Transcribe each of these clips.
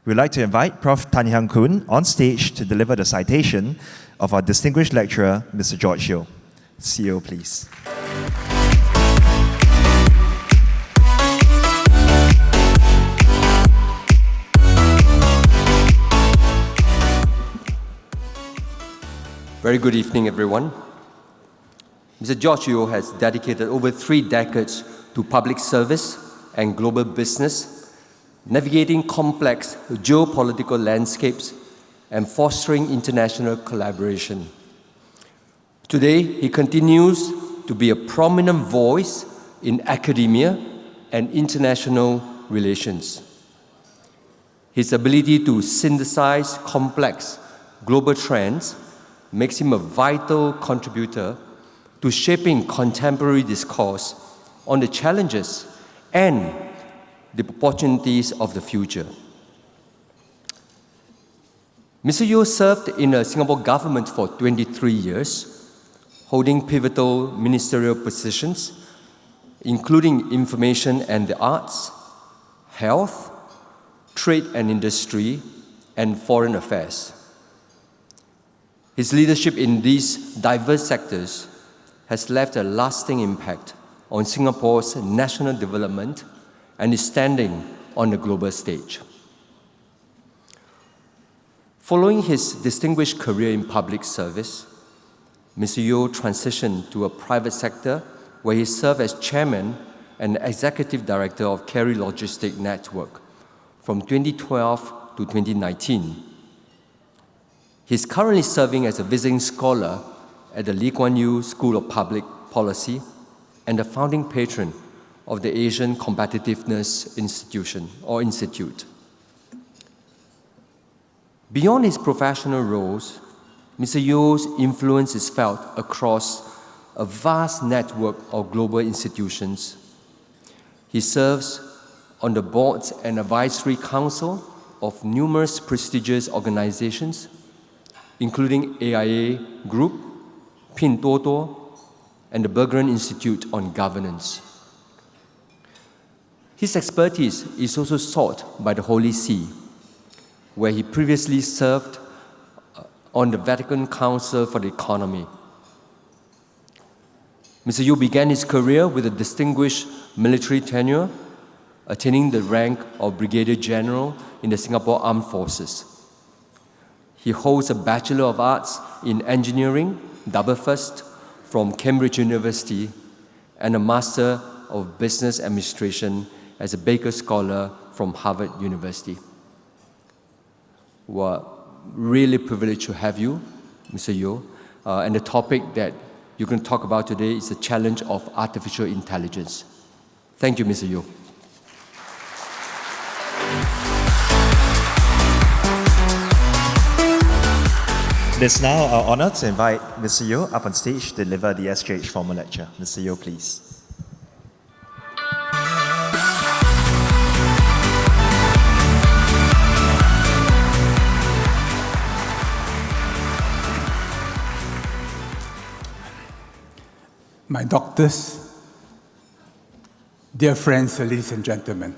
we'd like to invite Prof. Tan Hyang Kuan on stage to deliver the citation of our distinguished lecturer, Mr. George Yeo. CEO, please. Very good evening, everyone. Mr. George Yeo has dedicated over 3 decades to public service and global business, navigating complex geopolitical landscapes and fostering international collaboration. Today, he continues to be a prominent voice in academia and international relations. His ability to synthesize complex global trends makes him a vital contributor to shaping contemporary discourse on the challenges and the opportunities of the future. Mr. Yeo served in the Singapore government for 23 years, holding pivotal ministerial positions, including information and the arts, health, trade and industry, and foreign affairs. His leadership in these diverse sectors has left a lasting impact on Singapore's national development and its standing on the global stage. Following his distinguished career in public service, Mr. Yeo transitioned to a private sector where he served as chairman and executive director of Kerry Logistic Network from 2012 to 2019. He's currently serving as a visiting scholar at the Lee Kuan Yew School of Public Policy and the founding patron of the Asian Competitiveness Institute. Beyond his professional roles, Mr. Yeo's influence is felt across a vast network of global institutions. He serves on the boards and advisory council of numerous prestigious organizations, including AIA Group, Pinduoduo, and the Bergeron Institute on Governance. His expertise is also sought by the Holy See, where he previously served on the Vatican Council for the Economy. Mr. Yeo began his career with a distinguished military tenure, attaining the rank of Brigadier General in the Singapore Armed Forces. He holds a Bachelor of Arts in Engineering, double first, from Cambridge University, and a Master of Business Administration as a Baker Scholar from Harvard University. We're really privileged to have you, Mr. Yeo, and the topic that you're going to talk about today is the challenge of artificial intelligence. Thank you, Mr. Yeo. It is now our honor to invite Mr. Yeo up on stage to deliver the SGH formal lecture. Mr. Yeo, please. My doctors, dear friends, ladies and gentlemen,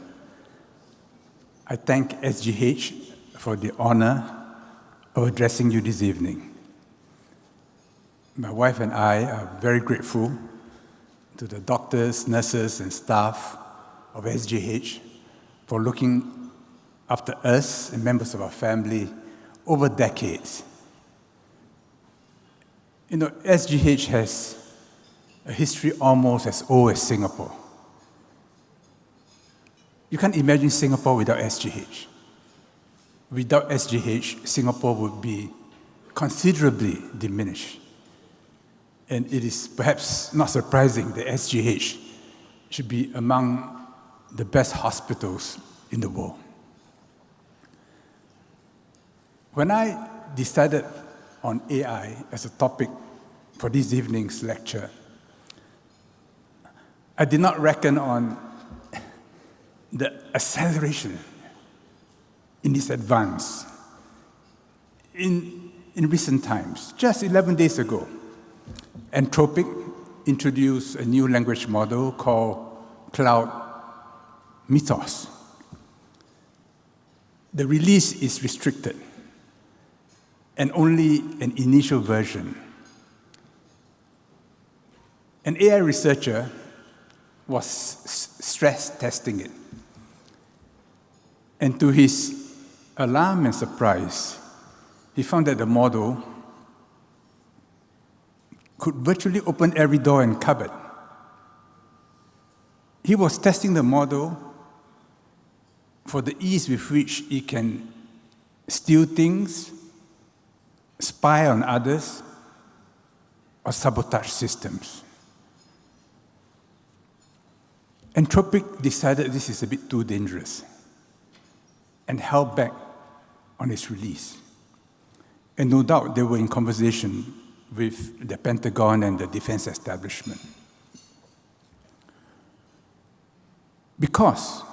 I thank SGH for the honor of addressing you this evening. My wife and I are very grateful to the doctors, nurses, and staff of SGH for looking after us and members of our family over decades. You know, SGH has a history almost as old as Singapore. You can't imagine Singapore without SGH. Without SGH, Singapore would be considerably diminished. And it is perhaps not surprising that SGH should be among the best hospitals in the world. When I decided on AI as a topic for this evening's lecture, I did not reckon on the acceleration in its advance. In recent times, just 11 days ago, Anthropic introduced a new language model called Cloud Mythos. the release is restricted and only an initial version. An AI researcher was stress testing it. And to his alarm and surprise, he found that the model could virtually open every door and cupboard. He was testing the model for the ease with which it can steal things, spy on others, or sabotage systems. Anthropic decided this is a bit too dangerous and held back on its release. And no doubt they were in conversation with the Pentagon and the defense establishment. Because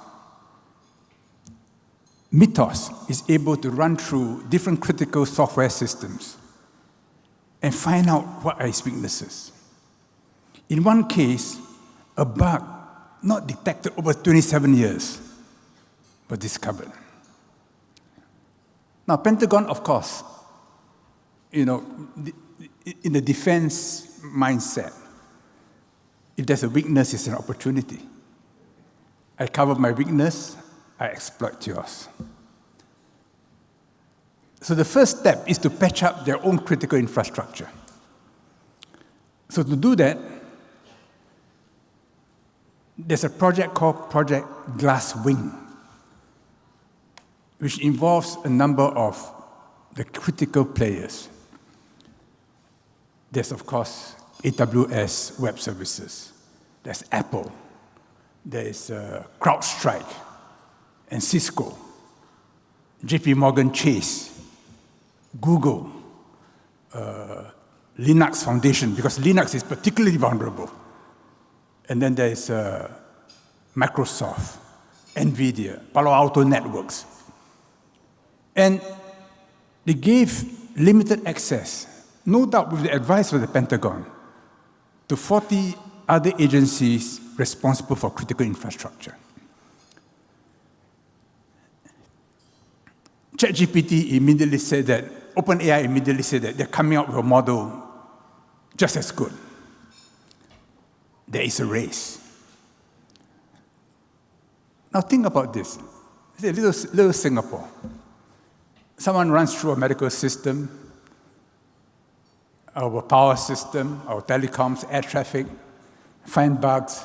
Mythos is able to run through different critical software systems and find out what are its weaknesses. In one case, a bug not detected over 27 years was discovered. Now, Pentagon, of course, in the defense mindset, if there's a weakness, it's an opportunity. I cover my weakness, I exploit yours. So the first step is to patch up their own critical infrastructure. So to do that, there's a project called Project Glasswing, which involves a number of the critical players. There's, of course, AWS Web Services. There's Apple. There's CrowdStrike and Cisco, JP Morgan Chase, Google, Linux Foundation, because Linux is particularly vulnerable. And then there's Microsoft, NVIDIA, Palo Alto Networks. And they gave limited access, no doubt with the advice of the Pentagon, to 40 other agencies responsible for critical infrastructure. ChatGPT immediately said that, OpenAI immediately said that they're coming out with a model just as good. There is a race. Now think about this. It's a little Singapore. Someone runs through a medical system, our power system, our telecoms, air traffic, find bugs.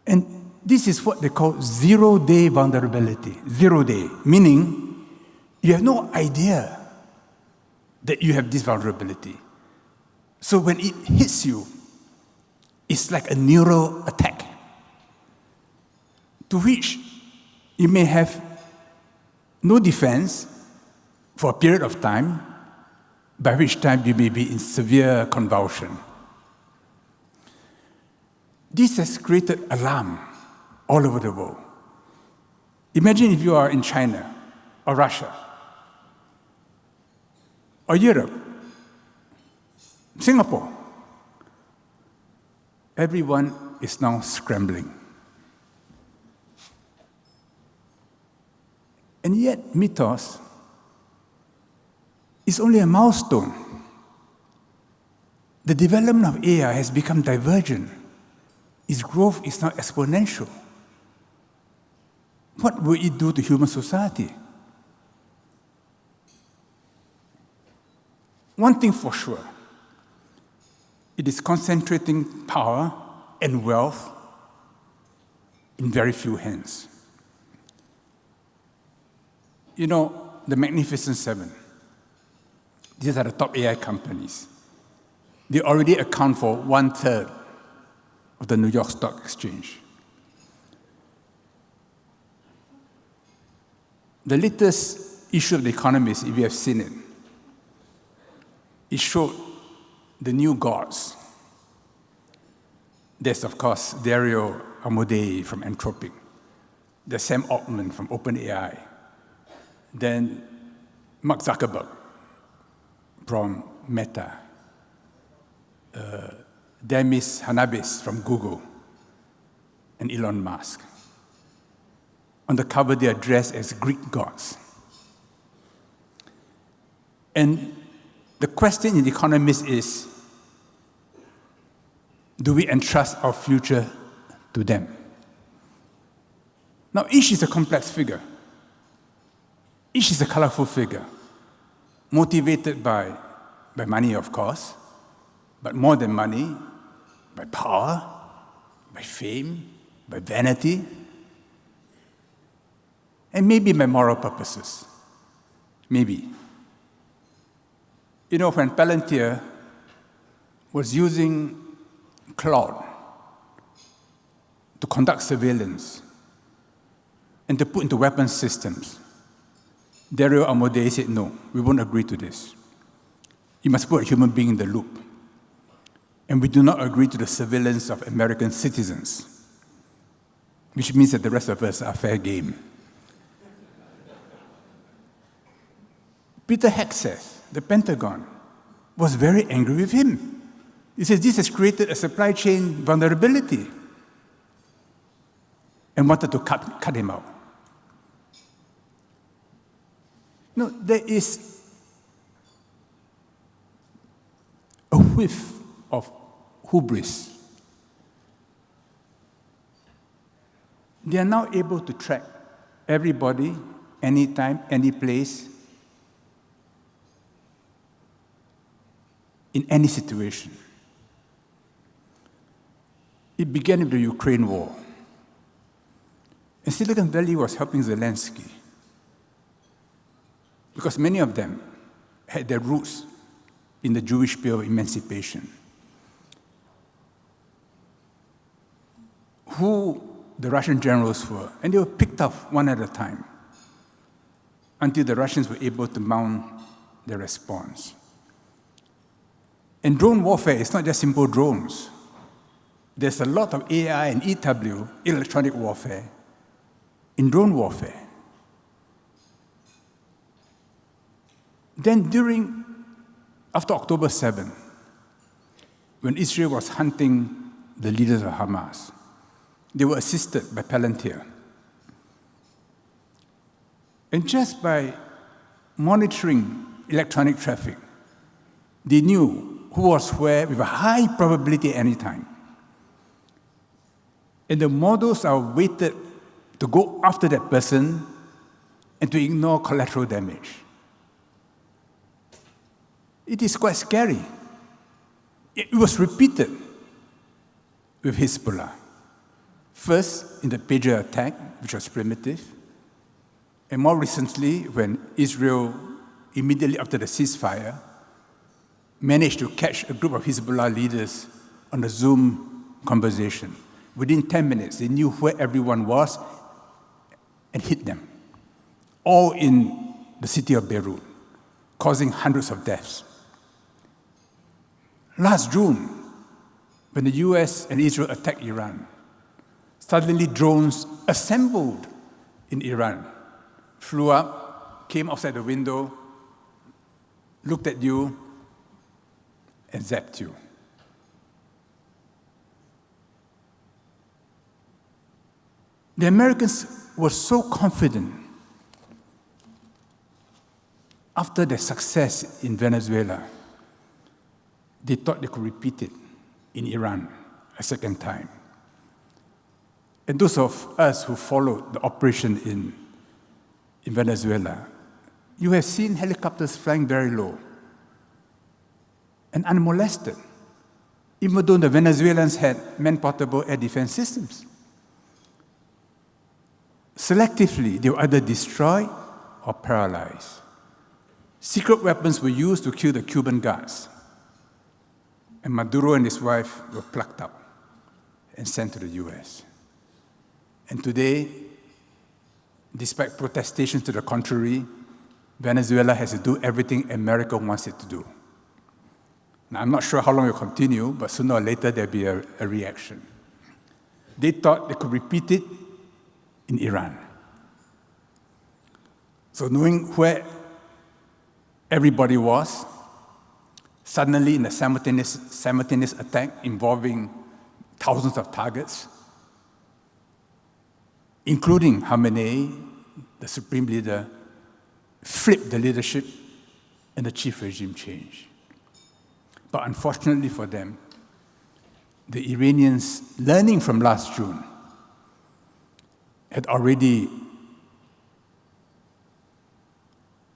And this is what they call zero-day vulnerability. Zero-day, meaning you have no idea that you have this vulnerability. So when it hits you, it's like a neural attack, to which you may have no defense for a period of time, by which time you may be in severe convulsion. This has created alarm all over the world. Imagine if you are in China, or Russia, or Europe, Singapore. Everyone is now scrambling. And yet, Mythos is only a milestone. The development of AI has become divergent. Its growth is now exponential. What will it do to human society? One thing for sure, it is concentrating power and wealth in very few hands. You know, the Magnificent Seven, these are the top AI companies. They already account for 1/3 of the New York Stock Exchange. The latest issue of The Economist, if you have seen it, it showed the new gods. There's, of course, Dario Amodei from Anthropic. There's Sam Altman from OpenAI. Then Mark Zuckerberg from Meta. Demis Hassabis from Google. And Elon Musk. On the cover, they are dressed as Greek gods. And the question in The Economist is, do we entrust our future to them? Now, each is a complex figure. Each is a colorful figure, motivated by money, of course, but more than money, by power, by fame, by vanity, and maybe by moral purposes. Maybe. You know, when Palantir was using cloud to conduct surveillance and to put into weapons systems, Dario Amodei said, no, we won't agree to this. You must put a human being in the loop. And we do not agree to the surveillance of American citizens, which means that the rest of us are fair game. Peter Hegseth, the Pentagon, was very angry with him. He says this has created a supply chain vulnerability and wanted to cut him out. No, there is a whiff of hubris. They are now able to track everybody, anytime, any place, in any situation. It began with the Ukraine war. And Silicon Valley was helping Zelensky because many of them had their roots in the Jewish period of emancipation. Who the Russian generals were, and they were picked off one at a time until the Russians were able to mount their response. And drone warfare is not just simple drones. There's a lot of AI and EW, electronic warfare, in drone warfare. Then after October 7, when Israel was hunting the leaders of Hamas, they were assisted by Palantir. And just by monitoring electronic traffic, they knew who was where with a high probability at any time. And the models are weighted to go after that person and to ignore collateral damage. It is quite scary. It was repeated with Hezbollah. First, in the pager attack, which was primitive, and more recently, when Israel, immediately after the ceasefire, managed to catch a group of Hezbollah leaders on a Zoom conversation. Within 10 minutes, they knew where everyone was and hit them, all in the city of Beirut, causing hundreds of deaths. Last June, when the US and Israel attacked Iran, suddenly drones assembled in Iran, flew up, came outside the window, looked at you, and zapped you. The Americans were so confident after their success in Venezuela, they thought they could repeat it in Iran a second time. And those of us who followed the operation in Venezuela, you have seen helicopters flying very low and unmolested, even though the Venezuelans had man-portable air defense systems. Selectively, they were either destroyed or paralyzed. Secret weapons were used to kill the Cuban guards. And Maduro and his wife were plucked out and sent to the US. And today, despite protestations to the contrary, Venezuela has to do everything America wants it to do. Now, I'm not sure how long it will continue, but sooner or later there'll be a reaction. They thought they could repeat it in Iran. So knowing where everybody was, suddenly in a simultaneous attack involving thousands of targets, including Khamenei, the supreme leader, flipped the leadership and achieved regime change. But unfortunately for them, the Iranians, learning from last June, had already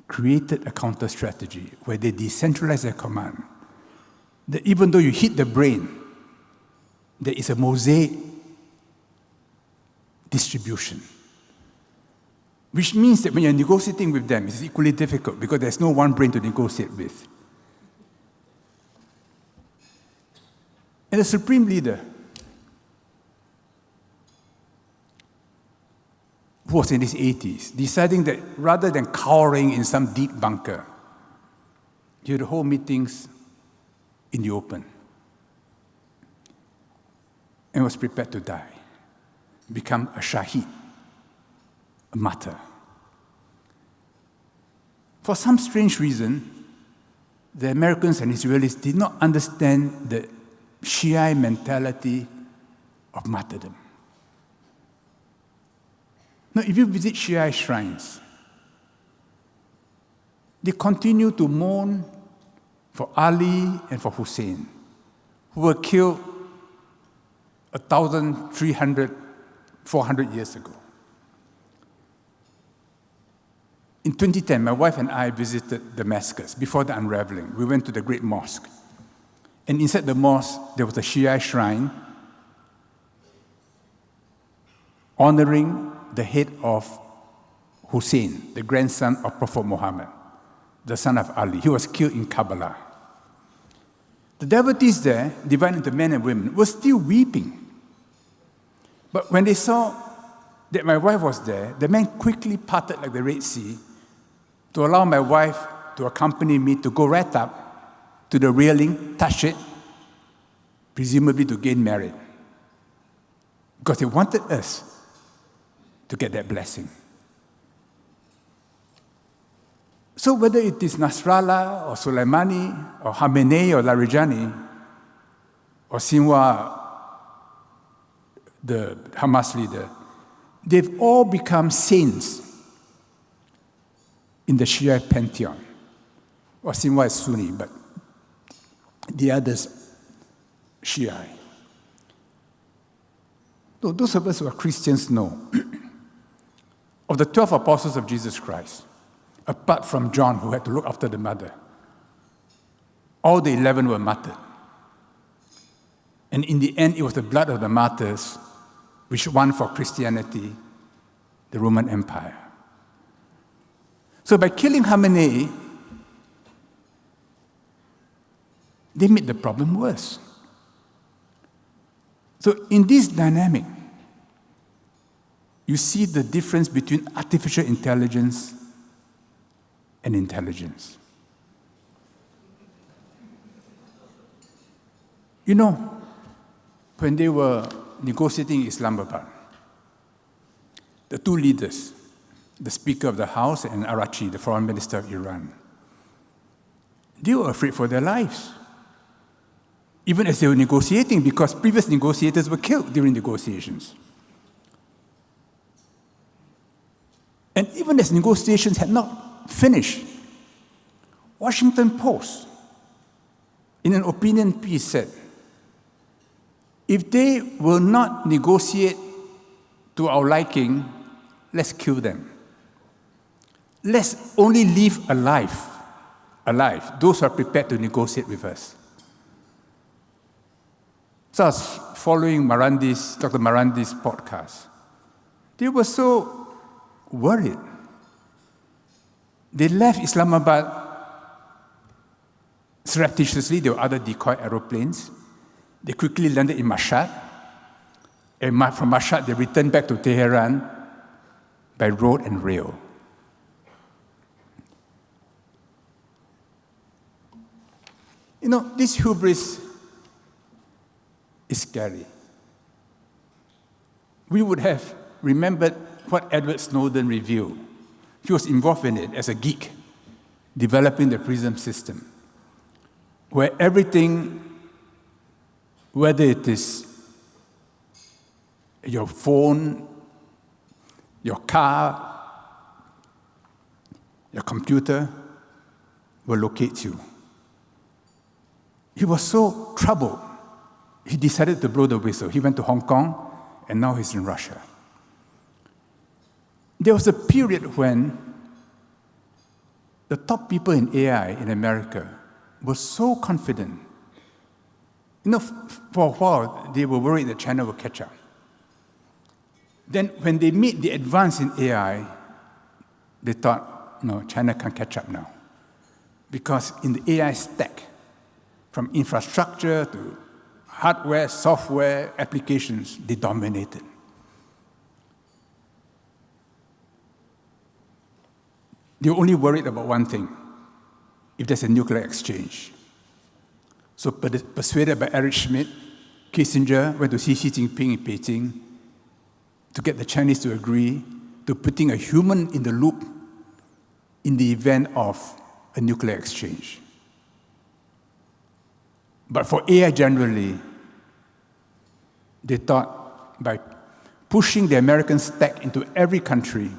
created a counter strategy where they decentralized their command. That even though you hit the brain, there is a mosaic distribution. Which means that when you're negotiating with them, it's equally difficult because there's no one brain to negotiate with. And the supreme leader, who was in his 80s, deciding that rather than cowering in some deep bunker, he would hold meetings in the open and was prepared to die, become a shaheed, a martyr. For some strange reason, the Americans and Israelis did not understand the Shiite mentality of martyrdom. Now, if you visit Shiite shrines, they continue to mourn for Ali and for Hussein, who were killed 1,300, 400 years ago. In 2010, my wife and I visited Damascus before the unraveling. We went to the Great Mosque. And inside the mosque, there was a Shiite shrine honoring the head of Hussein, the grandson of Prophet Muhammad, the son of Ali. He was killed in Karbala. The devotees there, divided into men and women, were still weeping. But when they saw that my wife was there, the men quickly parted like the Red Sea to allow my wife to accompany me to go right up to the railing, touch it, presumably to gain merit. Because they wanted us to get that blessing. So whether it is Nasrallah or Soleimani or Khamenei or Larijani or Sinwar, the Hamas leader, they've all become saints in the Shia pantheon. Or Sinwar is Sunni, but the others, Shia. So those of us who are Christians know, of the 12 apostles of Jesus Christ, apart from John, who had to look after the mother, all the 11 were martyred. And in the end, it was the blood of the martyrs which won for Christianity the Roman Empire. So by killing Khamenei, they made the problem worse. So in this dynamic, you see the difference between artificial intelligence and intelligence. You know, when they were negotiating in Islamabad, the two leaders, the Speaker of the House and Araghchi, the Foreign Minister of Iran, they were afraid for their lives, even as they were negotiating, because previous negotiators were killed during negotiations. And even as negotiations had not finished, Washington Post, in an opinion piece, said, if they will not negotiate to our liking, let's kill them. Let's only leave alive those who are prepared to negotiate with us. So I was following Dr. Marandi's podcast. They were so worried. They left Islamabad surreptitiously. There were other decoy aeroplanes. They quickly landed in Mashhad. And from Mashhad, they returned back to Tehran by road and rail. You know, this hubris is scary. We would have remembered what Edward Snowden revealed. He was involved in it as a geek, developing the PRISM system, where everything, whether it is your phone, your car, your computer will locate you. He was so troubled, he decided to blow the whistle. He went to Hong Kong, and now he's in Russia. There was a period when the top people in AI in America were so confident. For a while, they were worried that China would catch up. Then when they made the advance in AI, they thought, no, China can't catch up now. Because in the AI stack, from infrastructure to hardware, software, applications, they dominated. They were only worried about one thing, if there's a nuclear exchange. So persuaded by Eric Schmidt, Kissinger went to see Xi Jinping in Beijing to get the Chinese to agree to putting a human in the loop in the event of a nuclear exchange. But for AI generally, they thought by pushing the American stack into every country,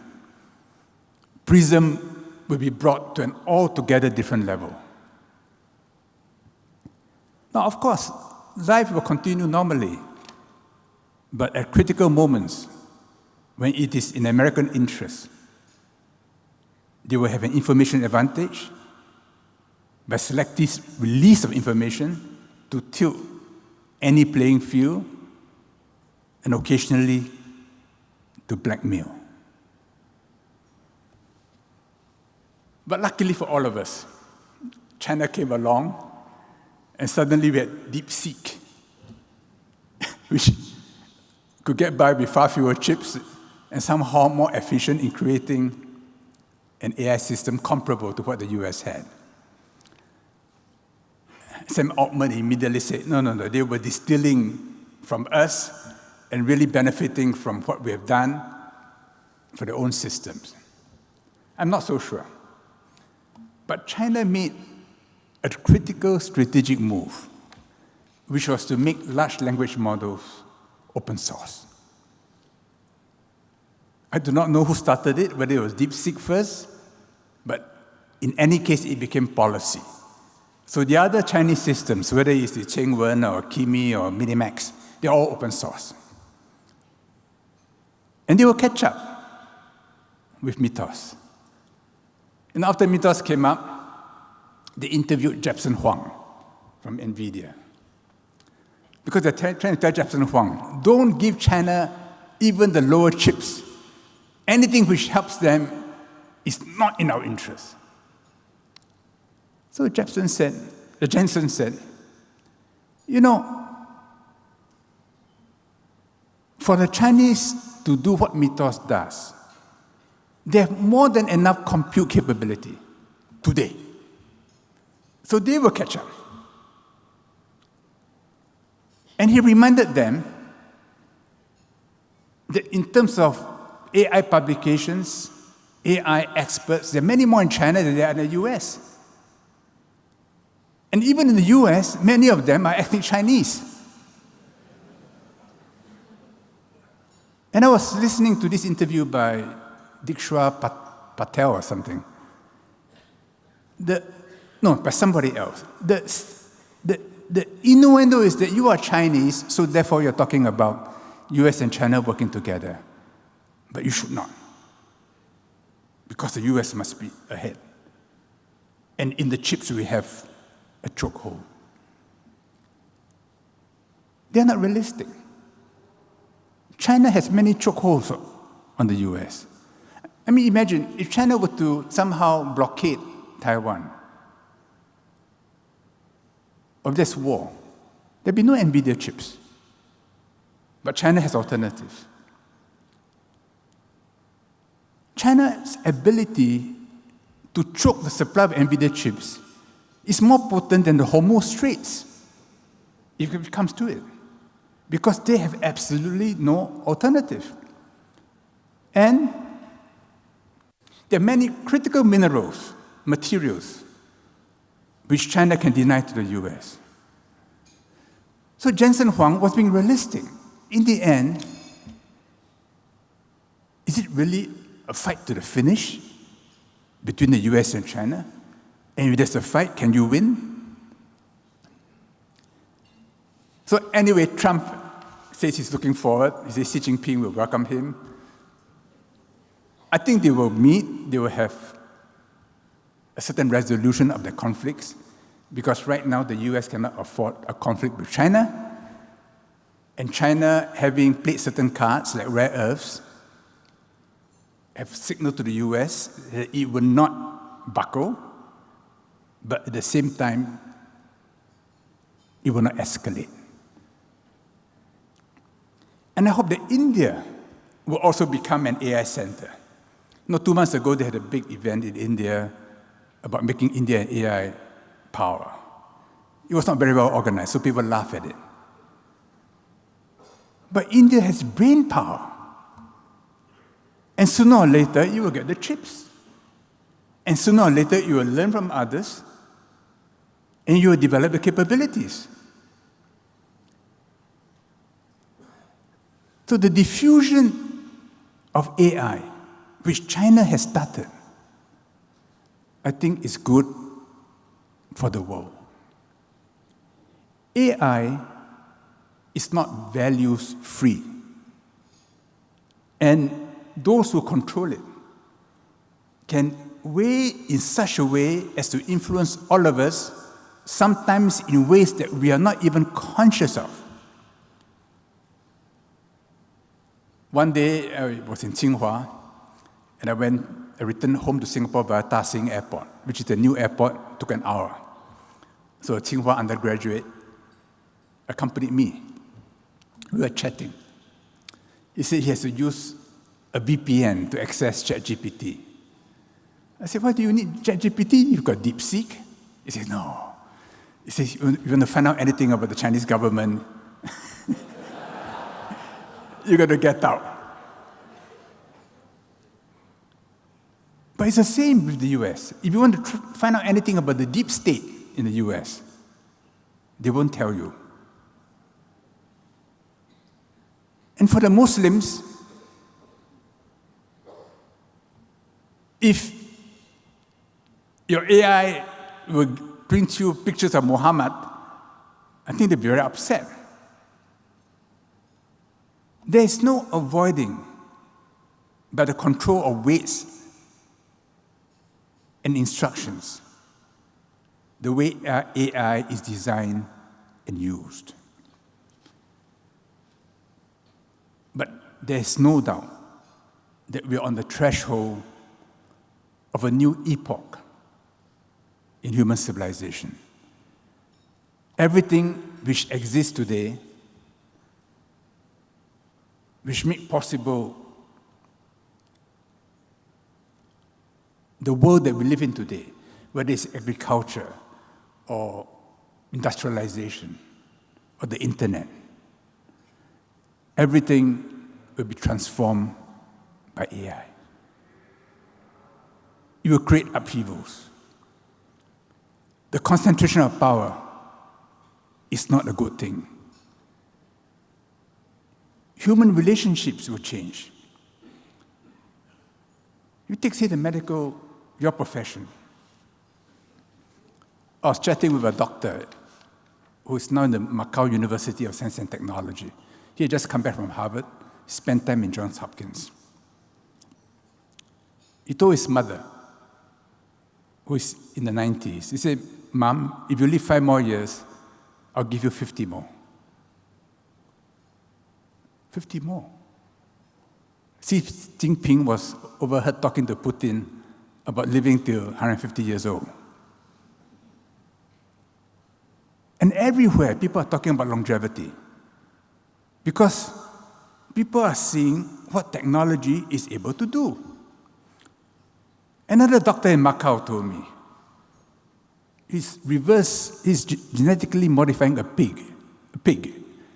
PRISM will be brought to an altogether different level. Now, of course, life will continue normally, but at critical moments, when it is in American interest, they will have an information advantage by selective release of information to tilt any playing field and occasionally to blackmail. But luckily for all of us, China came along, and suddenly we had DeepSeek, which could get by with far fewer chips and somehow more efficient in creating an AI system comparable to what the US had. Sam Altman immediately said, no, they were distilling from us and really benefiting from what we have done for their own systems. I'm not so sure. But China made a critical strategic move, which was to make large language models open source. I do not know who started it, whether it was DeepSeek first, but in any case, it became policy. So the other Chinese systems, whether it's the Chengwen or Kimi or Minimax, they're all open source. And they will catch up with Mythos. And after Mythos came up, they interviewed Jepsen Huang from NVIDIA. Because they're trying to tell Jepsen Huang, don't give China even the lower chips. Anything which helps them is not in our interest. So Jensen said, for the Chinese to do what Mythos does, they have more than enough compute capability today. So they will catch up. And he reminded them that in terms of AI publications, AI experts, there are many more in China than there are in the US. And even in the US, many of them are ethnic Chinese. And I was listening to this interview by Dikshwa Patel or something. By somebody else. The innuendo is that you are Chinese, so therefore you're talking about US and China working together. But you should not. Because the US must be ahead. And in the chips we have a chokehold. They're not realistic. China has many chokeholds on the US. I mean, imagine if China were to somehow blockade Taiwan, of this war, there'd be no NVIDIA chips. But China has alternatives. China's ability to choke the supply of NVIDIA chips is more potent than the Hormuz Straits, if it comes to it, because they have absolutely no alternative. And there are many critical minerals, materials, which China can deny to the US. So Jensen Huang was being realistic. In the end, is it really a fight to the finish between the US and China? And if there's a fight, can you win? So anyway, Trump says he's looking forward. He says Xi Jinping will welcome him. I think they will meet, they will have a certain resolution of the conflicts, because right now the US cannot afford a conflict with China. And China, having played certain cards like rare earths, have signaled to the US that it will not buckle, but at the same time, it will not escalate. And I hope that India will also become an AI center. 2 months ago, they had a big event in India about making India an AI power. It was not very well organized, so people laugh at it. But India has brain power. And sooner or later, you will get the chips. And sooner or later, you will learn from others, and you will develop the capabilities. So the diffusion of AI, which China has started, I think is good for the world. AI is not values-free. And those who control it can weigh in such a way as to influence all of us, sometimes in ways that we are not even conscious of. One day, I was in Tsinghua, and I returned home to Singapore via Ta Sing Airport, which is the new airport. It took an hour. So a Tsinghua undergraduate accompanied me. We were chatting. He said he has to use a VPN to access ChatGPT. I said, why do you need ChatGPT? You've got DeepSeek. He said, no. He says, you want to find out anything about the Chinese government, you got to get out. But it's the same with the US. If you want to find out anything about the deep state in the US, they won't tell you. And for the Muslims, if your AI will bring you pictures of Muhammad, I think they'll be very upset. There is no avoiding by the control of weights and instructions the way AI is designed and used. But there is no doubt that we are on the threshold of a new epoch in human civilization. Everything which exists today, which make possible the world that we live in today, whether it's agriculture or industrialization or the internet, everything will be transformed by AI. It will create upheavals. The concentration of power is not a good thing. Human relationships will change. You take, say, your profession. I was chatting with a doctor who is now in the Macau University of Science and Technology. He had just come back from Harvard, spent time in Johns Hopkins. He told his mother, who is in the 90s, he said, Mom, if you live 5 more years, I'll give you 50 more. 50 more. Xi Jinping was overheard talking to Putin about living till 150 years old. And everywhere, people are talking about longevity. Because people are seeing what technology is able to do. Another doctor in Macau told me, he's genetically modifying a pig,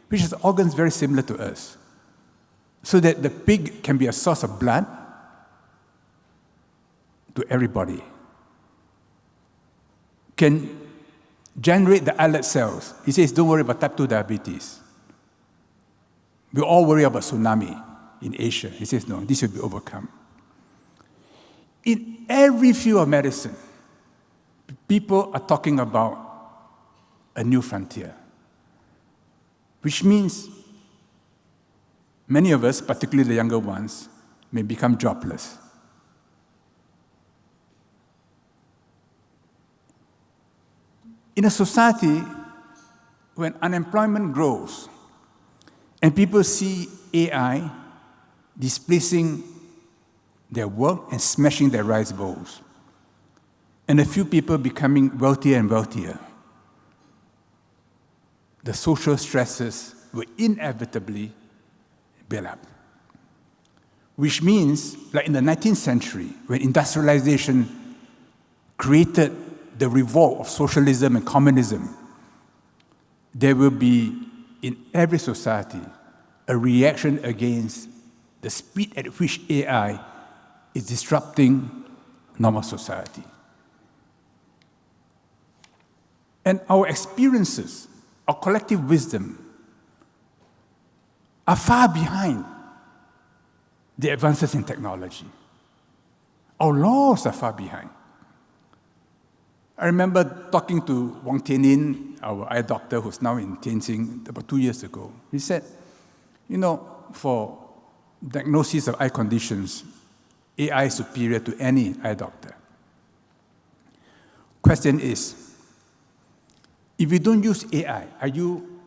which has organs very similar to us, so that the pig can be a source of blood to everybody, can generate the islet cells. He says, don't worry about type 2 diabetes. We all worry about tsunami. in Asia. He says, no, this will be overcome. In every field of medicine, people are talking about a new frontier, which means many of us, particularly the younger ones, may become jobless. In a society, when unemployment grows and people see AI displacing their work and smashing their rice bowls, and a few people becoming wealthier and wealthier, the social stresses will inevitably build up. Which means, like in the 19th century, when industrialization created the revolt of socialism and communism, there will be, in every society, a reaction against the speed at which AI is disrupting normal society. And our experiences, our collective wisdom, are far behind the advances in technology. Our laws are far behind. I remember talking to Wong Tian-in, our eye doctor who's now in Tianjin, about 2 years ago. He said, for diagnosis of eye conditions, AI is superior to any eye doctor. Question is, if you don't use AI, are you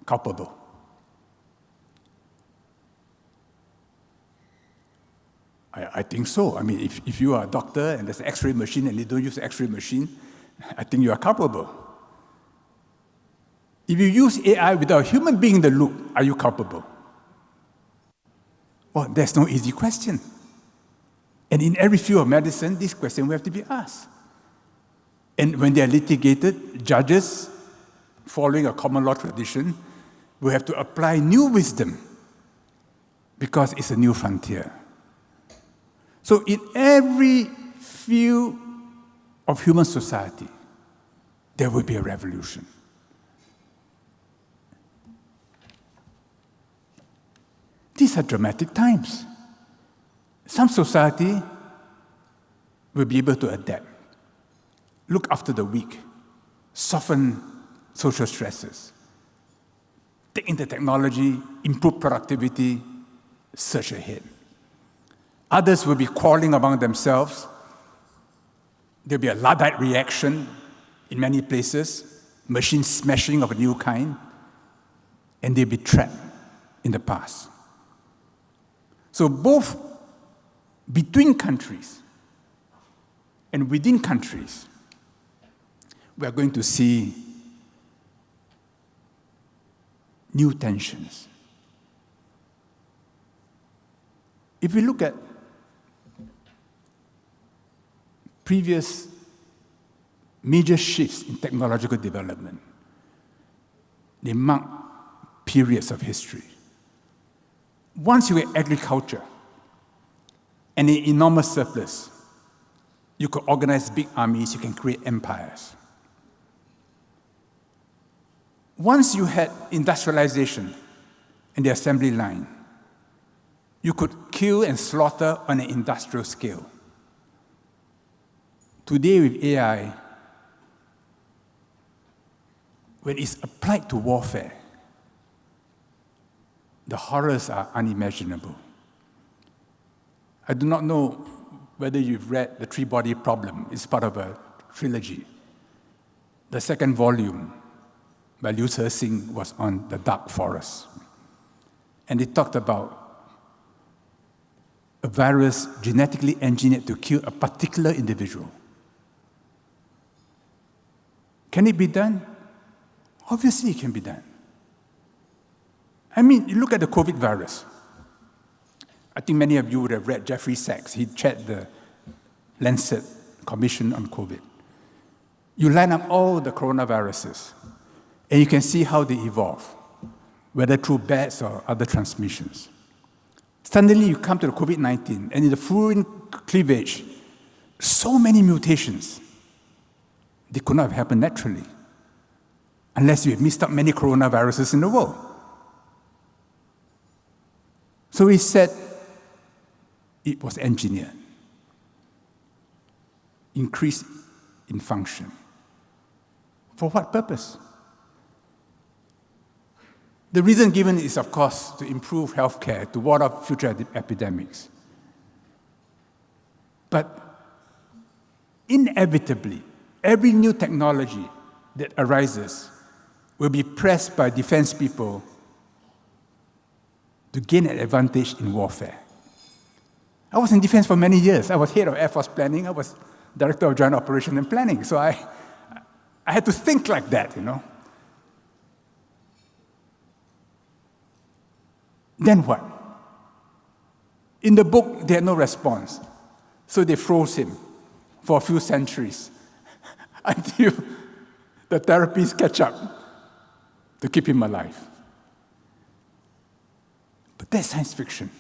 culpable? I think so. I mean, if you are a doctor and there's an X-ray machine and you don't use the X-ray machine, I think you are culpable. If you use AI without a human being in the loop, are you culpable? Well, there's no easy question. And in every field of medicine, this question will have to be asked. And when they are litigated, judges, following a common law tradition, will have to apply new wisdom because it's a new frontier. So in every field of human society, there will be a revolution. These are dramatic times. Some society will be able to adapt, look after the weak, soften social stresses, take in the technology, improve productivity, surge ahead. Others will be quarreling among themselves. There'll be a Luddite reaction in many places, machine smashing of a new kind, and they'll be trapped in the past. So both between countries and within countries, we are going to see new tensions. If we look at previous major shifts in technological development, they mark periods of history. Once you had agriculture and an enormous surplus, you could organize big armies, you can create empires. Once you had industrialization and the assembly line, you could kill and slaughter on an industrial scale. Today with AI, when it's applied to warfare, the horrors are unimaginable. I do not know whether you've read The Three-Body Problem. It's part of a trilogy. The second volume by Liu Cixing was on the dark forest. And it talked about a virus genetically engineered to kill a particular individual. Can it be done? Obviously it can be done. I mean, you look at the COVID virus. I think many of you would have read Jeffrey Sachs. He chaired the Lancet Commission on COVID. You line up all the coronaviruses, and you can see how they evolve, whether through bats or other transmissions. Suddenly, you come to the COVID-19, and in the furin cleavage, so many mutations. They could not have happened naturally, unless you had missed out many coronaviruses in the world. So he said it was engineered, increased in function. For what purpose? The reason given is, of course, to improve healthcare, to ward off future epidemics. But inevitably, every new technology that arises will be pressed by defense people to gain an advantage in warfare. I was in defense for many years. I was head of Air Force planning. I was director of joint operation and planning. So I had to think like that, Then what? In the book, they had no response. So they froze him for a few centuries until the therapies catch up to keep him alive. But that's science fiction.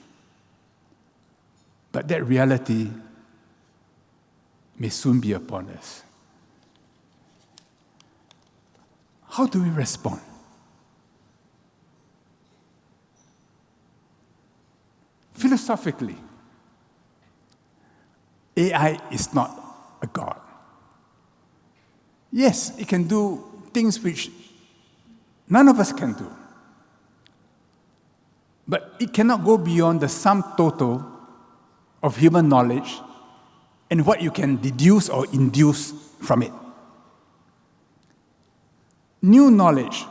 But that reality may soon be upon us. How do we respond? Philosophically, AI is not a god. Yes, it can do things which none of us can do. But it cannot go beyond the sum total of human knowledge and what you can deduce or induce from it. New knowledge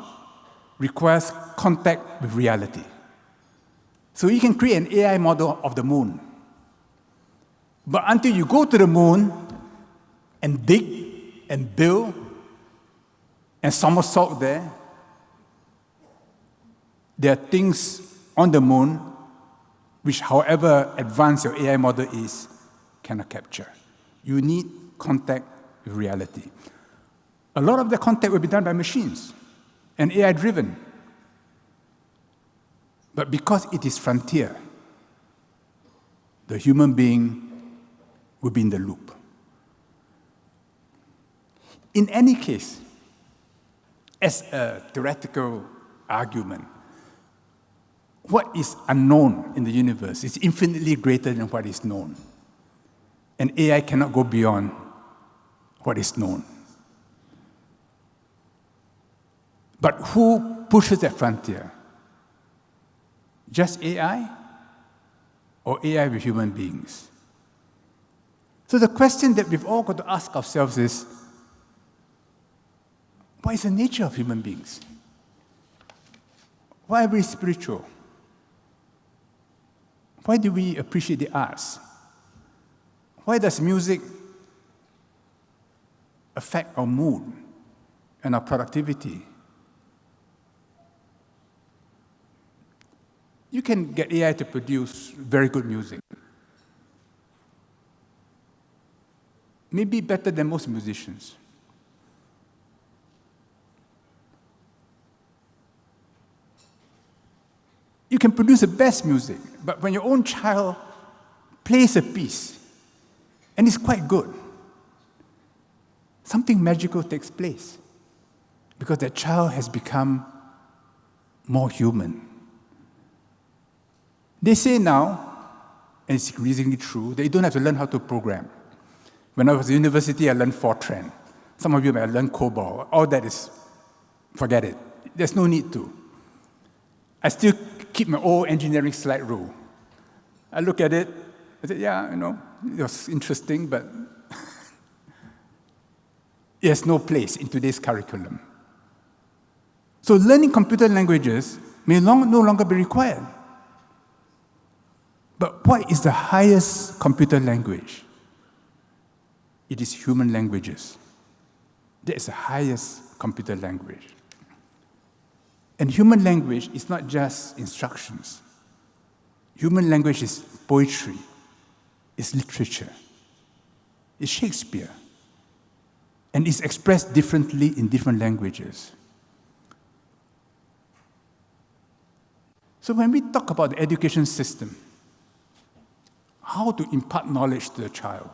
requires contact with reality. So you can create an AI model of the moon. But until you go to the moon and dig and build and somersault there are things on the moon which, however advanced your AI model is, cannot capture. You need contact with reality. A lot of the contact will be done by machines and AI-driven. But because it is frontier, the human being will be in the loop. In any case, as a theoretical argument, what is unknown in the universe is infinitely greater than what is known. And AI cannot go beyond what is known. But who pushes that frontier? Just AI? Or AI with human beings? So the question that we've all got to ask ourselves is, what is the nature of human beings? Why are we spiritual? Why do we appreciate the arts? Why does music affect our mood and our productivity? You can get AI to produce very good music. Maybe better than most musicians. You can produce the best music, but when your own child plays a piece, and it's quite good, something magical takes place, because that child has become more human. They say now, and it's increasingly true, that you don't have to learn how to program. When I was at university, I learned Fortran. Some of you may have learned COBOL. All that is, forget it. There's no need to. I still keep my old engineering slide rule. I look at it, I said, yeah, it was interesting, but it has no place in today's curriculum. So learning computer languages may no longer be required. But what is the highest computer language? It is human languages. That is the highest computer language. And human language is not just instructions. Human language is poetry, it's literature, it's Shakespeare, and it's expressed differently in different languages. So when we talk about the education system, how to impart knowledge to the child,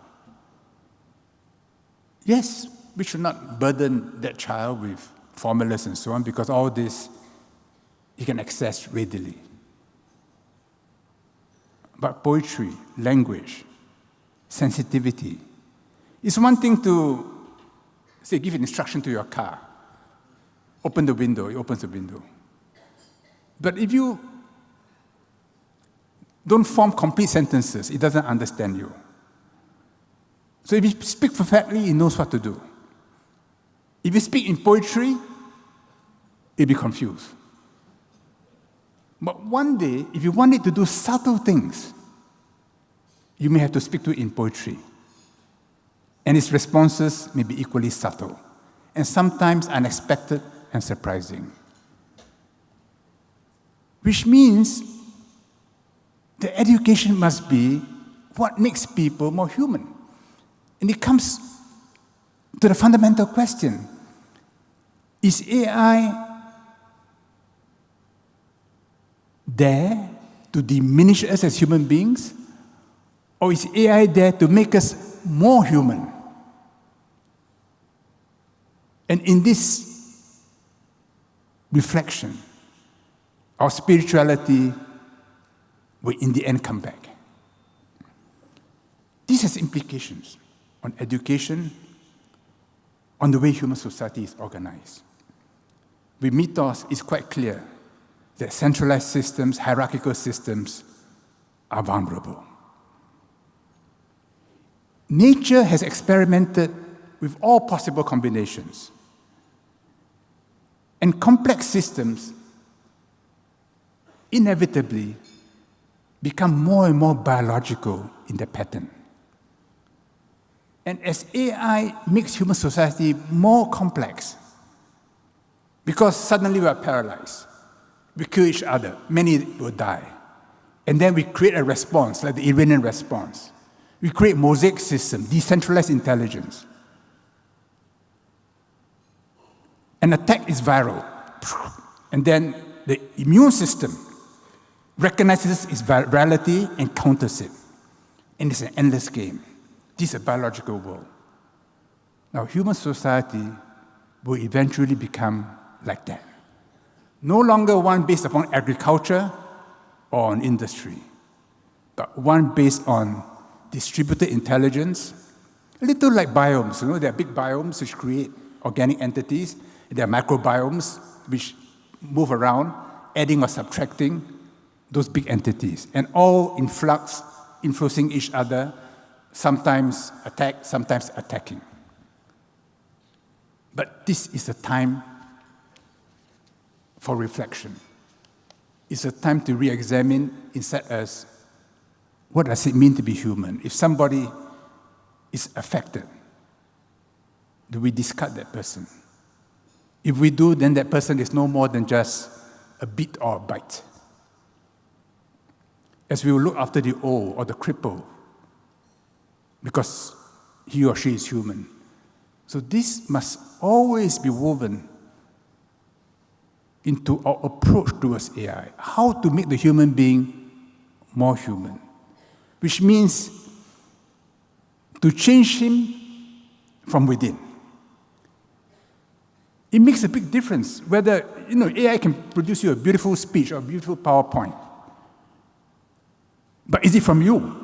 yes, we should not burden that child with formulas and so on, because all this he can access readily. But poetry, language, sensitivity. It's one thing to, say, give an instruction to your car. Open the window, it opens the window. But if you don't form complete sentences, it doesn't understand you. So if you speak perfectly, it knows what to do. If you speak in poetry, it'll be confused. But one day, if you want it to do subtle things, you may have to speak to it in poetry. And its responses may be equally subtle, and sometimes unexpected and surprising. Which means the education must be what makes people more human. And it comes to the fundamental question, is AI there to diminish us as human beings? Or is AI there to make us more human? And in this reflection, our spirituality will in the end come back. This has implications on education, on the way human society is organized. With mythos, it's quite clear that centralized systems, hierarchical systems, are vulnerable. Nature has experimented with all possible combinations. And complex systems inevitably become more and more biological in their pattern. And as AI makes human society more complex, because suddenly we are paralyzed, we kill each other, many will die. And then we create a response, like the Iranian response. We create mosaic system, decentralized intelligence. An attack is viral. And then the immune system recognizes its virality and counters it. And it's an endless game. This is a biological world. Now, human society will eventually become like that. No longer one based upon agriculture or on industry, but one based on distributed intelligence, a little like biomes. There are big biomes which create organic entities, and there are microbiomes which move around, adding or subtracting those big entities, and all in flux, influencing each other, sometimes attacking. But this is a time for reflection. It's a time to re-examine inside us, what does it mean to be human? If somebody is affected, do we discard that person? If we do, then that person is no more than just a bit or a bite. As we will look after the old or the cripple, because he or she is human. So this must always be woven into our approach towards AI, how to make the human being more human, which means to change him from within. It makes a big difference whether AI can produce you a beautiful speech or a beautiful PowerPoint. But is it from you?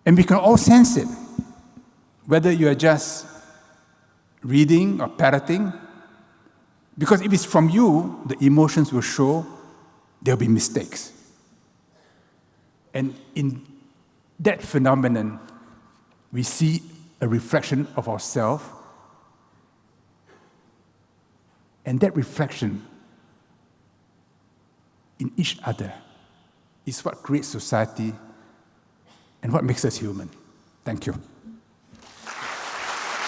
And we can all sense it, whether you are just reading or parroting. Because if it's from you, the emotions will show, there'll be mistakes. And in that phenomenon, we see a reflection of ourselves. And that reflection in each other is what creates society and what makes us human. Thank you.